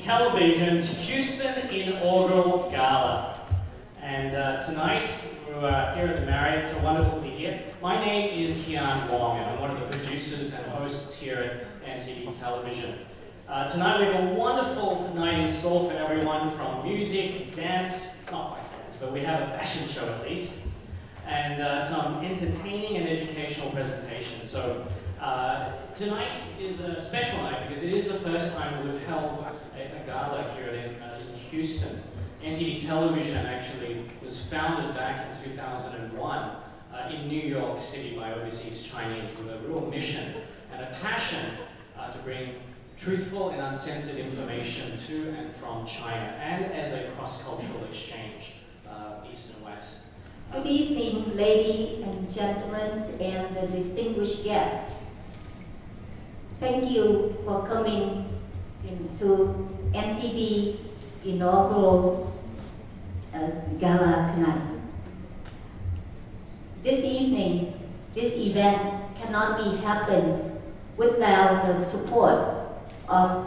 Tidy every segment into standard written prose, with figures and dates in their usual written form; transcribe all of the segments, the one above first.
NTDTelevision's Houston inaugural gala. And tonight, we're here at the Marriott. It's wonderful to be here. My name is Kian Wong, and I'm one of the producers and hosts here at NTD Television. Tonight, we have a wonderful night in store for everyone, from music, dance, not quite dance, but we have a fashion show at least, and some entertaining and educational presentations. So tonight is a special night because it is the first time we've held a gala here in Houston. NTD Television actually was founded back in 2001 in New York City by overseas Chinese with a real mission and a passion to bring truthful and uncensored information to and from China, and as a cross-cultural exchange, East and West. Good evening, ladies and gentlemen, and the distinguished guests. Thank you for coming to NTD inaugural gala tonight. This evening, this event cannot be happened without the support of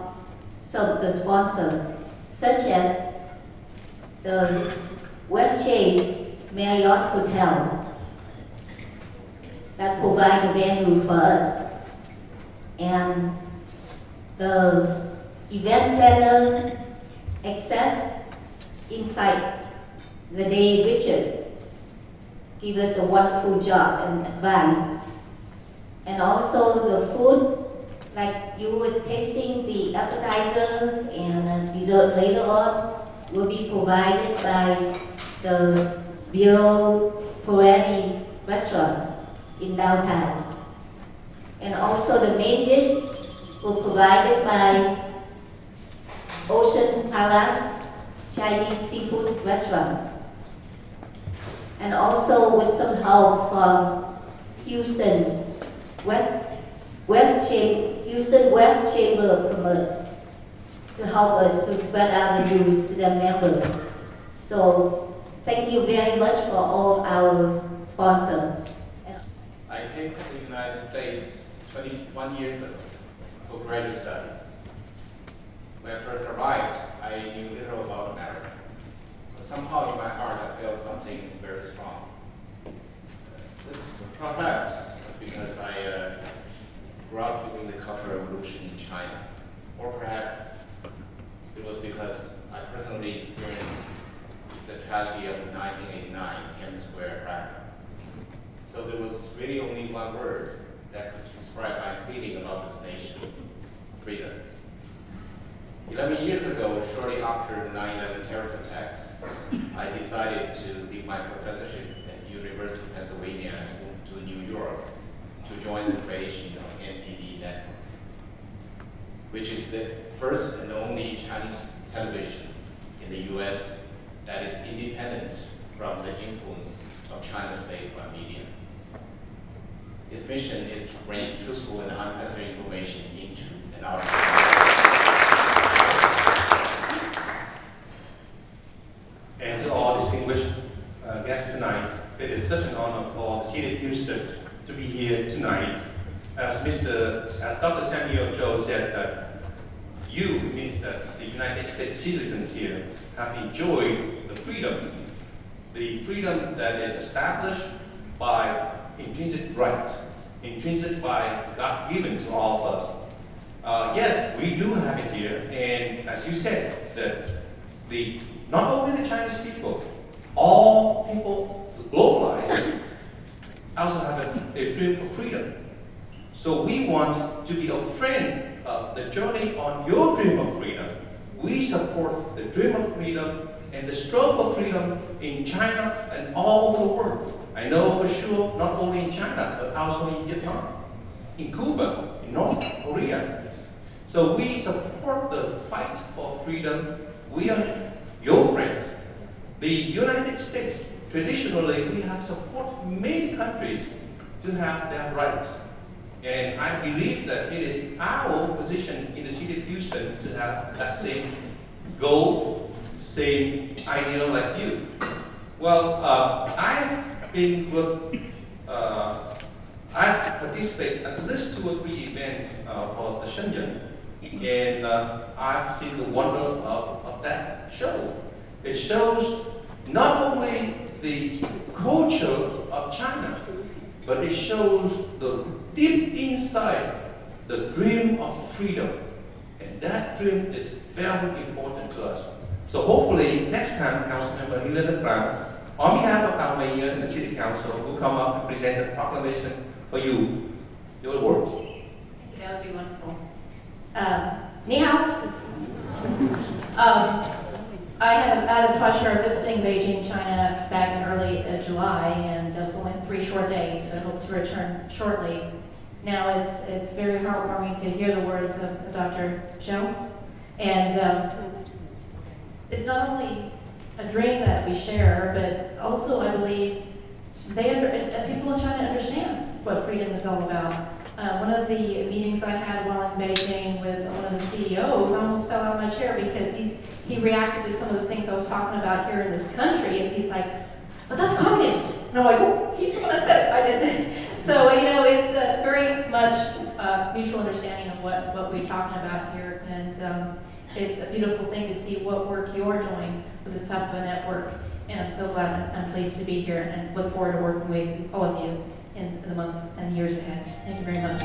some of the sponsors, such as the West Chase Marriott Hotel that provide the venue for us, and the event planner Access Insight, the day Riches, give us a wonderful job and advice, and also the food. Like you were tasting the appetizer and dessert later on will be provided by the Bureau Peretti restaurant in downtown. And also the main dish will provided by Ocean Palace Chinese Seafood Restaurant. And also with some help from Houston West Chamber of Commerce to help us to spread out the news to their members. So thank you very much for all our sponsors. I came to the United States 21 years ago for graduate studies. When I first arrived, I knew little about America. But somehow in my heart, I felt something very strong. This perhaps was because I grew up during the Cultural Revolution in China, or perhaps it was because I personally experienced the tragedy of 1989 Tiananmen Square riots. So there was really only one word that could describe my feeling about this nation: freedom. 11 years ago, shortly after the 9/11 terrorist attacks, I decided to leave my professorship at the University of Pennsylvania and move to New York to join the creation of NTD Network, which is the first and only Chinese television in the US that is independent from the influence of China's state-run media. Its mission is to bring truthful and uncensored information into and out of China. And to all distinguished guests tonight, it is such an honor for the city of Houston to be here tonight. As Dr. Samuel Joe said, that you means that the United States citizens here have enjoyed the freedom that is established by intrinsic rights, intrinsic by God given to all of us. Yes, we do have it here, and as you said, that not only the Chinese people, all people globalized also have a dream for freedom. So we want to be a friend of the journey on your dream of freedom. We support the dream of freedom and the struggle of freedom in China and all over the world. I know for sure not only in China, but also in Vietnam, in Cuba, in North Korea. So we support the fight for freedom. We are your friends. The United States, traditionally, we have supported many countries to have their rights. And I believe that it is our position in the city of Houston to have that same goal, same idea like you. Well, I've participated at least 2 or 3 events for the Shenzhen And I've seen the wonder of that show. It shows not only the culture of China, but it shows the deep inside the dream of freedom. And that dream is very important to us. So hopefully next time Councilmember Hilary Brown, on behalf of our mayor and the city council, will come up and present a proclamation for you. Your words. That would be wonderful. Ni hao. I had the pleasure of visiting Beijing, China back in early July, and it was only 3 short days. I hope to return shortly. Now it's very heartwarming to hear the words of Dr. Zhou, and it's not only a dream that we share, but also I believe people in China understand what freedom is all about. One of the meetings I had while in Beijing with one of the CEOs, I almost fell out of my chair because he reacted to some of the things I was talking about here in this country, and he's like, "But that's communist." And I'm like, "Oh, he's the one that said it, I didn't." So, you know, it's very much mutual understanding of what we're talking about here, and it's a beautiful thing to see what work you're doing with this type of a network, and I'm so glad I'm pleased to be here and look forward to working with all of you in the months and years ahead. Thank you very much.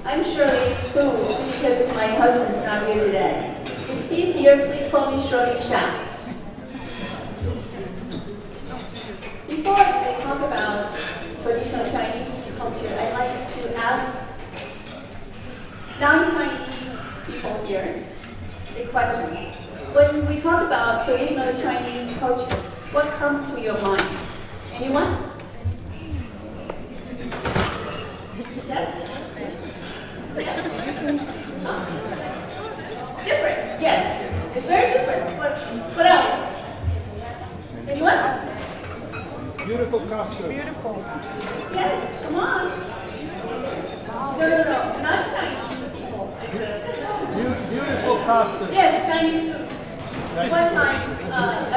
I'm Shirley Fu, because my husband is not here today. If he's here, please call me Shirley Sha. Before I talk about traditional Chinese culture, I'd like to ask non-Chinese people here a question. When we talk about traditional Chinese culture, what comes to your mind? Anyone? Yes? Different, yes. It's very different. What else? Anyone? Beautiful costume. Beautiful. Yes, come on. No, not Chinese people. Beautiful costume. Yes, Chinese food. One time, I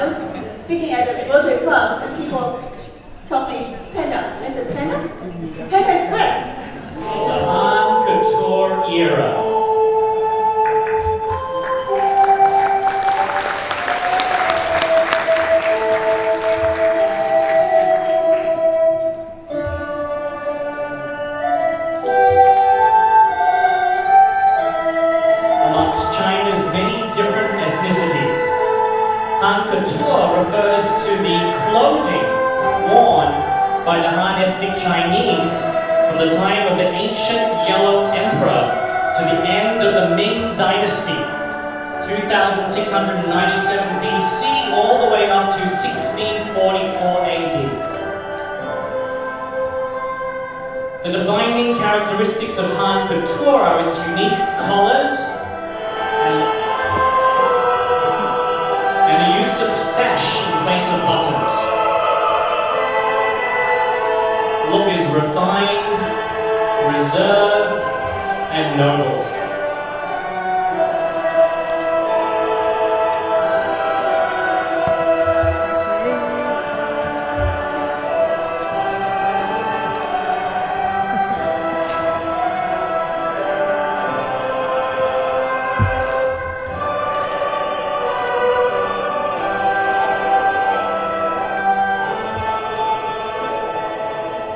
was speaking at the Rotary Club, and people told me panda. I said, panda? Panda is great. The Han Couture era. Amongst China's many different ethnicities, Han Couture refers to the clothing worn by the Han ethnic Chinese from the time of the ancient Yellow Emperor to the end of the Ming Dynasty, 2697 BC, all the way up to 1644 AD. The defining characteristics of Han Couture are its unique collars and the use of sash in place of buttons. Look is refined, reserved, and noble.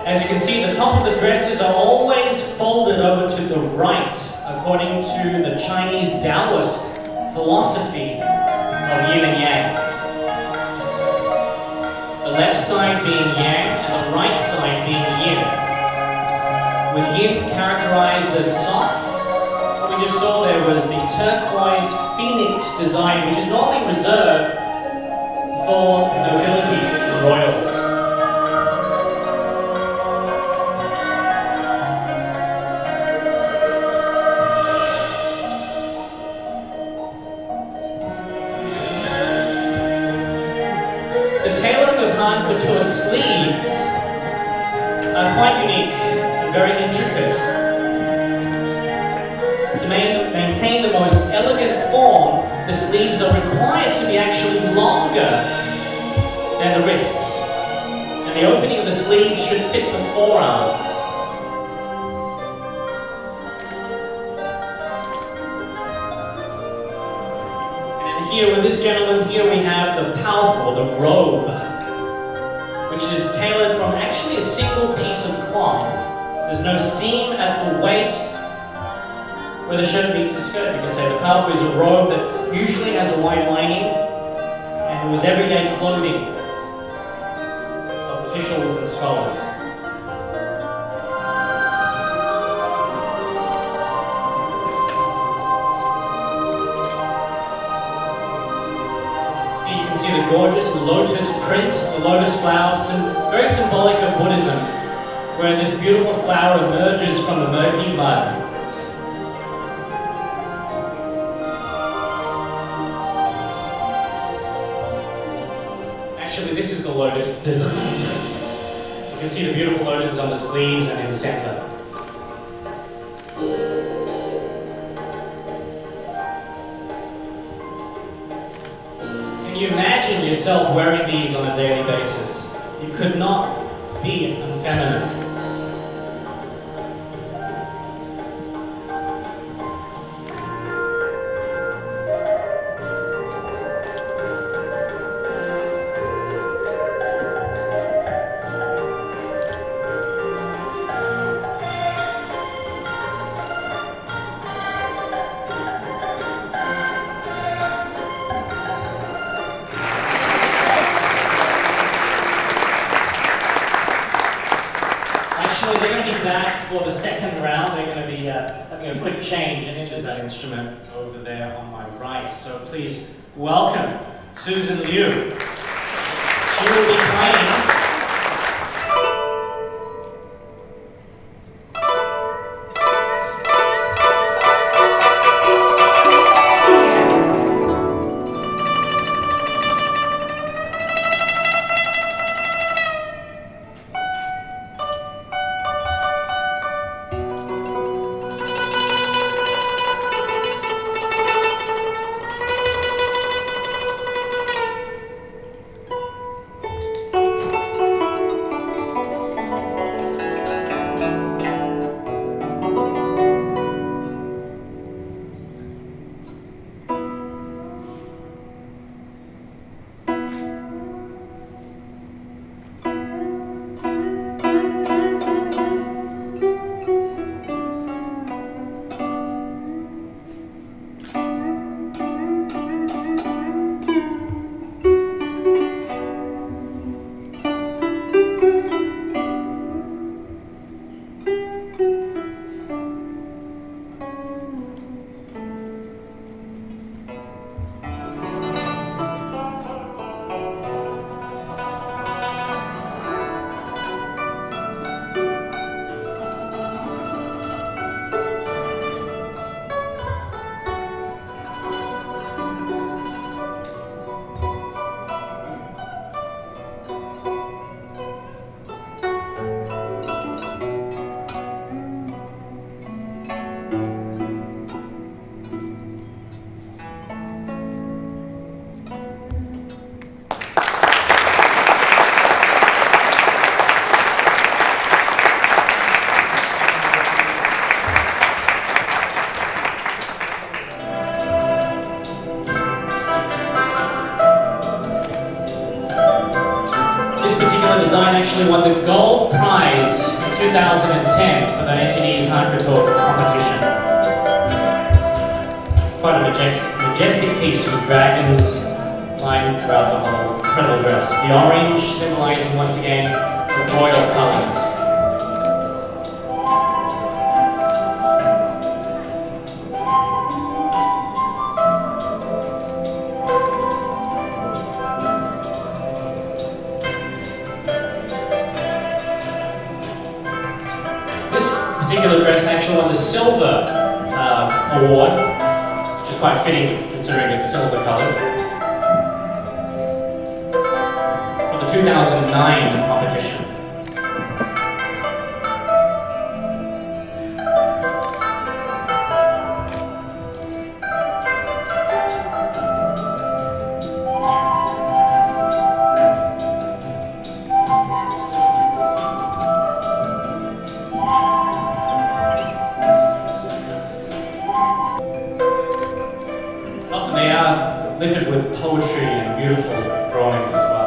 As you can see, the top of the dresses are always folded over to the right, according to the Chinese Taoist philosophy of yin and yang. The left side being yang and the right side being yin. With yin characterized as soft, what we just saw there was the turquoise phoenix design, which is normally reserved for nobility and royals. The tailoring of Han couture sleeves are quite unique and very intricate. To maintain the most elegant form, the sleeves are required to be actually longer than the wrist. And the opening of the sleeve should fit the forearm. And here with this gentleman, here we have the powerful, the robe, which is tailored from actually a single piece of cloth. There's no seam at the waist where the shirt meets the skirt. You can say the powerful is a robe that usually has a white lining, and it was everyday clothing of officials and scholars. Here you can see the gorgeous lotus print, the lotus flower, very symbolic of Buddhism, where this beautiful flower emerges from the murky mud. Actually, this is the lotus design. You can see the beautiful lotuses on the sleeves and in the center. Can you imagine yourself wearing these on a daily basis? You could not be unfeminine. They're going to be back for the second round. They're going to be having a quick change, and it is that instrument over there on my right. So please welcome Susan Liu. She will be playing design actually won the gold prize in 2010 for the NTD's Han Couture competition. It's quite a majestic piece with dragons lined throughout the whole incredible dress. The orange symbolizing once again the royal colors. Particular dress actually won the silver award, which is quite fitting considering it's silver coloured. the 2009 competition. Often they are littered with poetry and beautiful drawings as well.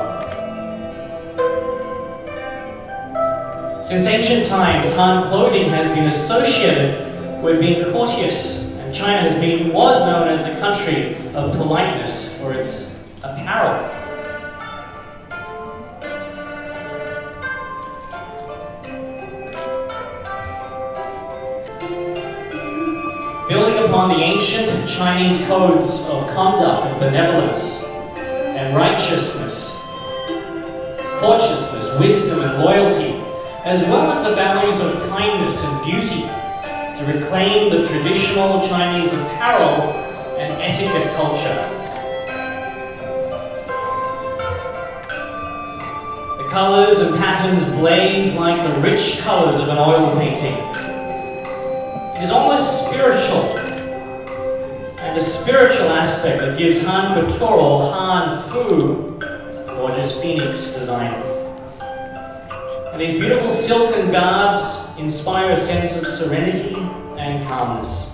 Since ancient times, Han clothing has been associated with being courteous, and China was known as the country of politeness for its apparel. Building upon the ancient Chinese codes of conduct of benevolence and righteousness, courteousness, wisdom and loyalty, as well as the values of kindness and beauty, to reclaim the traditional Chinese apparel and etiquette culture. The colors and patterns blaze like the rich colors of an oil painting. It is almost spiritual, and the spiritual aspect that gives Han Couture or Han Fu gorgeous phoenix design. And these beautiful silken garbs inspire a sense of serenity and calmness.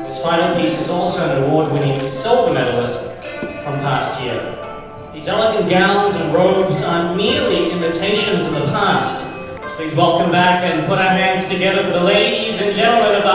This final piece is also an award-winning silver medalist from past year. These elegant gowns and robes aren't merely imitations of the past. Please welcome back and put our hands together for the ladies and gentlemen of the